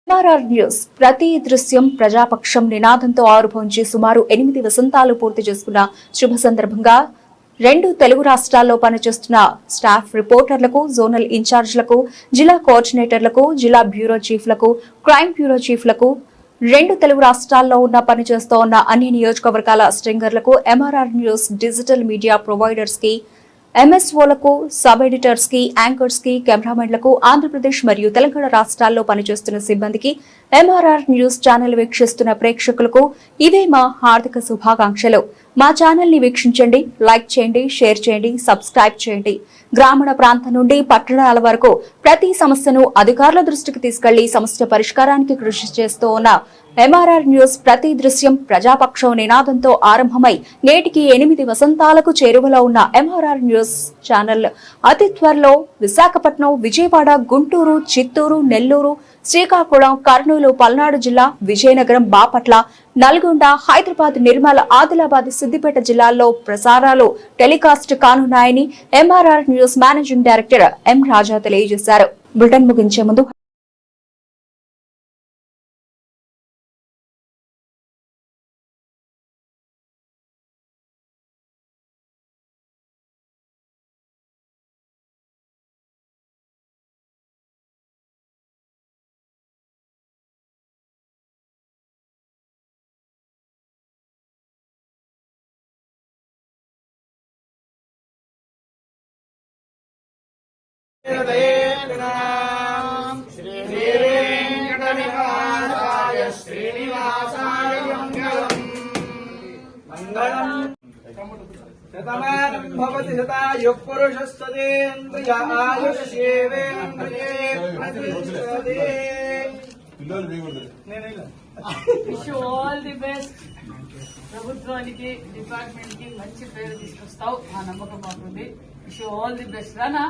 MRR news ప్రతి దృశ్యం ప్రజాపక్షం నినాదంతో ఆరుభవించి సుమారు 8 వసంతాలు పూర్తి చేసుకున్న శుభ సందర్భంగా 2 తెలుగు రాష్ట్రాల్లో పనిచేస్తున్న స్టాఫ్ రిపోర్టర్లకు, జోనల్ ఇన్ఛార్జ్లకు, జిల్లా కోఆర్డినేటర్లకు, జిల్లా బ్యూరో చీఫ్లకు, క్రైమ్ బ్యూరో చీఫ్లకు, 2 తెలుగు రాష్ట్రాల్లో పనిచేస్తూ ఉన్న అన్ని నియోజకవర్గాల స్ట్రింగర్లకు, MRR news digital media providers కి, ఎంఎస్ఓలకు, సబ్ ఎడిటర్స్ కి, యాంకర్స్ కి, కెమెరామెన్లకు, ఆంధ్రప్రదేశ్ మరియు తెలంగాణ రాష్ట్రాల్లో పనిచేస్తున్న సిబ్బందికి, ఎంఆర్ఆర్ న్యూస్ ఛానల్ వీక్షిస్తున్న ప్రేక్షకులకు ఇవే మా హార్దిక శుభాకాంక్షలు. మా ఛానల్ ని వీక్షించండి, లైక్ చేయండి, షేర్ చేయండి, సబ్స్క్రైబ్ చేయండి. గ్రామీణ ప్రాంతం నుండి పట్టణాల వరకు ప్రతి సమస్యను అధికారుల దృష్టికి తీసుకెళ్లి సమస్య పరిష్కారానికి కృషి చేస్తూ ఉన్న ఎంఆర్ఆర్ న్యూస్ ప్రతి దృశ్యం ప్రజాపక్షం నినాదంతో ఆరంభమై నేటికి 8 వసంతాలకు చేరువలో ఉన్న ఎంఆర్ఆర్ న్యూస్ ఛానల్ అతి త్వరలో విశాఖపట్నం, విజయవాడ, గుంటూరు, చిత్తూరు, నెల్లూరు, శ్రీకాకుళం, కర్నూలు, పల్నాడు జిల్లా, విజయనగరం, బాపట్ల, నల్గొండ, హైదరాబాద్, నిర్మల్, ఆదిలాబాద్, సిద్దిపేట జిల్లాల్లో ప్రసారాలు టెలికాస్ట్ కానున్నాయని MRR news managing director M Raja తెలియజేశారు. బులెటిన్ ముగించే ముందు भवति शतायुः पुरुषस्तदेन्द्रिय आयुष्येवेन्द्रिये प्रतिष्ठते. Wish you all the best. ప్రభుత్వానికి, డిపార్ట్మెంట్ కి మంచి పేరు తీసుకొస్తావు, ఆ నమ్మకం మాకుంది. Wish you all the best. Rana